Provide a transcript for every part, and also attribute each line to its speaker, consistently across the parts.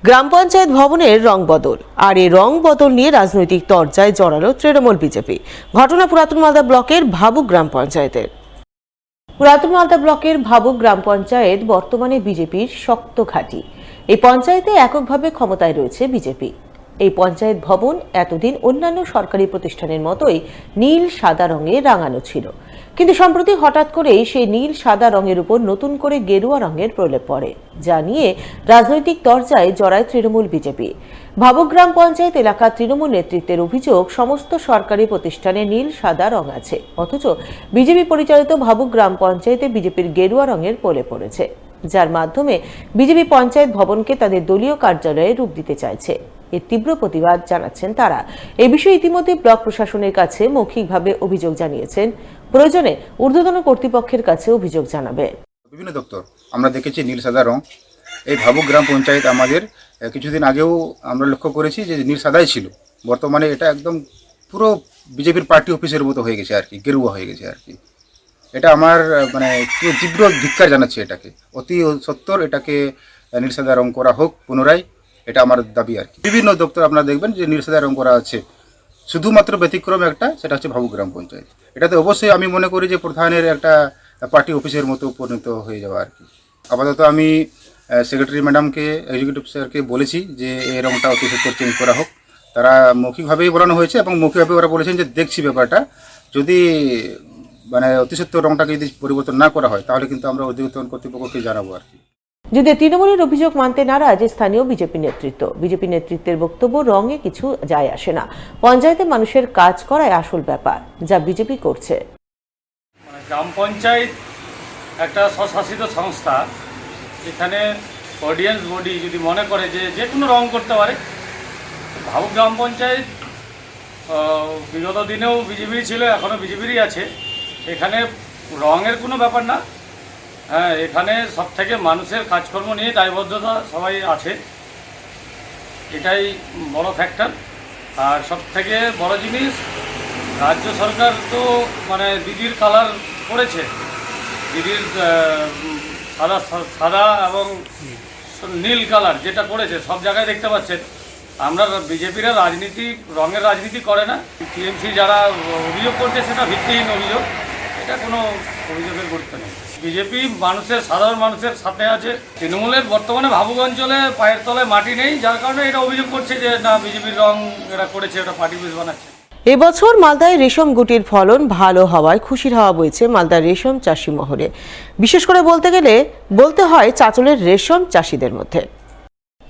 Speaker 1: গ্রাম পঞ্চায়েত ভবনের রং বদল, আর এই রং বদল নিয়ে রাজনৈতিক তরজায় জড়ালো তৃণমূল বিজেপি। ঘটনা পুরাতন মালদা ব্লকের ভাবুক গ্রাম পঞ্চায়েতের। পুরাতন মালদা ব্লকের ভাবুক গ্রাম পঞ্চায়েত বর্তমানে বিজেপির শক্ত ঘাঁটি। এই পঞ্চায়েতে এককভাবে ক্ষমতায় রয়েছে বিজেপি। এই পঞ্চায়েত ভবন এতদিন অন্যান্য সরকারি প্রতিষ্ঠানের মতোই নীল সাদা রঙে রাঙানো ছিল, কিন্তু সম্প্রতি হঠাৎ করেই সেই নীল সাদা রঙের উপর নতুন করে গেরুয়া রঙের প্রলেপ পড়ে, যা নিয়ে রাজনৈতিক তরজায় জড়ায় তৃণমূল বিজেপি। ভাবুক গ্রাম পঞ্চায়েত এলাকার তৃণমূল নেতৃত্বের অভিযোগ, সমস্ত সরকারি প্রতিষ্ঠানে নীল সাদা রং আছে, অথচ বিজেপি পরিচালিত ভাবুক গ্রাম পঞ্চায়েতে বিজেপির গেরুয়া রঙের প্রলেপ পড়েছে, যার মাধ্যমে বিজেপি পঞ্চায়েত ভবনকে তাদের দলীয় কার্যালয়ে রূপ দিতে চাইছে। এর তীব্র প্রতিবাদ জানাচ্ছেন তারা। এই বিষয়ে ইতিমধ্যে ব্লক প্রশাসনের কাছে মৌখিকভাবে অভিযোগ জানিয়েছেন, প্রয়োজনে ঊর্ধ্বতন কর্তৃপক্ষের কাছে অভিযোগ জানাবে।
Speaker 2: বিভিন্ন দপ্তর আমরা দেখেছি নীল সাদা রং। এই ভাবুক গ্রাম পঞ্চায়েত আমাদের কিছুদিন আগেও আমরা লক্ষ্য করেছি যে নীল সাদাই ছিল, বর্তমানে এটা একদম পুরো বিজেপির পার্টি অফিসের মতো হয়ে গেছে আর কি, গেরুয়া হয়ে গেছে আর কি। এটা আমার তীব্র ধিক্কার জানাচ্ছি, এটাকে অতি সত্বর এটাকে নীল সাদা রং করা হোক পুনরায়, এটা আমার দাবি আর কি। বিভিন্ন দপ্তর আপনারা দেখবেন যে নীল সাদা রং করা আছে, শুধুমাত্র ব্যতিক্রম একটা, সেটা হচ্ছে ভাবুক গ্রাম পঞ্চায়েত। এটাতে অবশ্যই আমি মনে করি যে প্রধানের একটা পার্টি অফিসের মতো পরিণত হয়ে যাওয়া আর কি। আপাতত আমি সেক্রেটারি ম্যাডামকে, এক্সিকিউটিভ স্যারকে বলেছি যে এই রংটা অতি সত্বর চেঞ্জ করা হোক। তারা মৌখিকভাবেই বলানো হয়েছে এবং মৌখিকভাবে ওরা বলেছেন যে দেখছি ব্যাপারটা, যদি অতি সত্বর রংটাকে যদি পরিবর্তন না করা হয় তাহলে কিন্তু আমরা ঊর্ধ্বতন কর্তৃপক্ষকে জানাবো আর কি।
Speaker 1: যদি তৃণমূলের অভিযোগ মানতে নারাজ স্থানীয় বিজেপি নেতৃত্ব। বিজেপি নেতৃত্বের বক্তব্য, রঙে কিছু যায় আসে না, পঞ্চায়েতে মানুষের কাজ করাই আসল ব্যাপার, যা বিজেপি করছে।
Speaker 3: গ্রাম পঞ্চায়েত একটা স্বশাসিত সংস্থা, এখানে অডিয়েন্স বডি যদি মনে করে যে যে কোনো রং করতে পারে। ভাবুক গ্রাম পঞ্চায়েত বিগত দিনেও বিজেপির ছিল, এখনও বিজেপিরই আছে। এখানে রঙের কোনো ব্যাপার না, হ্যাঁ, এখানে সব থেকে মানুষের কাজকর্ম নিয়ে দায়বদ্ধতা সবাই আছে, এটাই বড় ফ্যাক্টর। আর সব থেকে বড় জিনিস, রাজ্য সরকার তো দিদির কালার করেছে, দিদির সাদা এবং নীল কালার যেটা করেছে সব জায়গায় দেখতে পাচ্ছেন। আমরা বিজেপিরা রঙের রাজনীতি করে না। টিএমসি যারা অভিযোগ করছে সেটা ভিত্তিহীন অভিযোগ, এটা কোনো অভিযোগের গুরুত্ব নেই। বিজেপি সাধারণ মানুষের সাথে আছে। তৃণমূলের বর্তমানে ভাবুক অঞ্চলে পায়ের তলায় মাটি নেই, যার কারণে এটা অভিযোগ করছে যে না, বিজেপির রং এরা করেছে, এটা পার্টি বেশ বানাচ্ছে।
Speaker 1: এবছর মালদায় রেশম গুটির ফলন ভালো হওয়ায় খুশির হাওয়া বইছে মালদার রেশম চাষি মহলে। বিশেষ করে বলতে হয় চাঁচলের রেশম চাষিদের মধ্যে।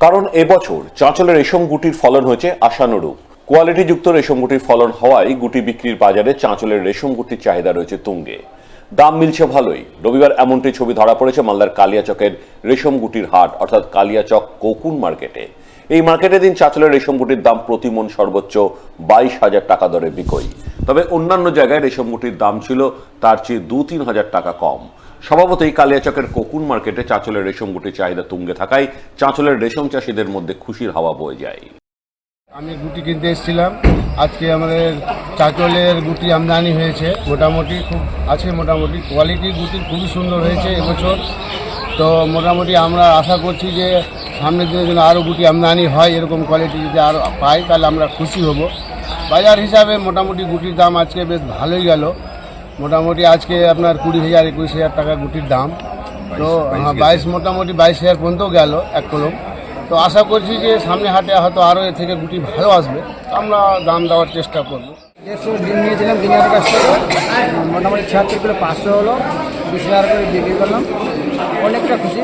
Speaker 4: কারণ এবছর চাঁচলের রেশম গুটির ফলন হয়েছে আশানুরূপ। কোয়ালিটিযুক্ত রেশম গুটির ফলন হওয়ায় গুটি বিক্রির বাজারে চাঁচলের রেশম গুটির চাহিদা রয়েছে তুঙ্গে। দাম মিলছে ভালোই। রবিবার এমনটি ছবি ধরা পড়েছে মালদার কালিয়াচকের রেশম গুটির হাট, অর্থাৎ কালিয়াচক কোকুন মার্কেটে। এই মার্কেটে দিন চাঁচলের রেশম গুটির দাম প্রতি মণ সর্বোচ্চ 22,000 টাকা দরে বিক্রি। তবে অন্যান্য জায়গায় রেশম গুটির দাম ছিল তার চেয়ে 2-3 হাজার টাকা কম। স্বভাবতই কালিয়াচকের কোকুন মার্কেটে চাঁচলের রেশম গুটির চাহিদা তুঙ্গে থাকায় চাঁচলের রেশম চাষিদের মধ্যে খুশির হাওয়া বয়ে যায়।
Speaker 5: আমি গুটি কিনতে এসেছিলাম, আজকে আমাদের চাঁচলের গুটি আমদানি হয়েছে, মোটামুটি খুব আছে, মোটামুটি কোয়ালিটি গুটি খুবই সুন্দর হয়েছে এবছর। তো মোটামুটি আমরা আশা করছি যে সামনের দিনের জন্য আরও গুটি আমদানি হয়, এরকম কোয়ালিটি যদি আরও পাই তাহলে আমরা খুশি হব। বাজার হিসাবে মোটামুটি গুটির দাম আজকে বেশ ভালোই গেল, মোটামুটি আজকে আপনার 20,000-21,000 টাকা গুটির দাম। তো মোটামুটি 22,000 পর্যন্ত গেল এক কলম। তো আশা করছি যে সামনে হাটে হয়তো আরও এর থেকে গুটি ভালো আসবে, আমরা দাম দেওয়ার চেষ্টা করব।
Speaker 6: 150 ডিম নিয়েছিলাম দিনের কাছ থেকে, মোটামুটি 76 কিলো 500 হলো, 20,000 করে বিক্রি করলাম। অনেকটা খুশি,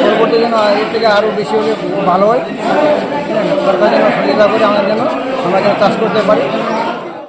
Speaker 6: পরবর্তী যেন এর থেকে আরও বেশি হলে ভালো হয়, সরকার যেন সুবিধা করে আমরা যেন চাষ করতে পারি।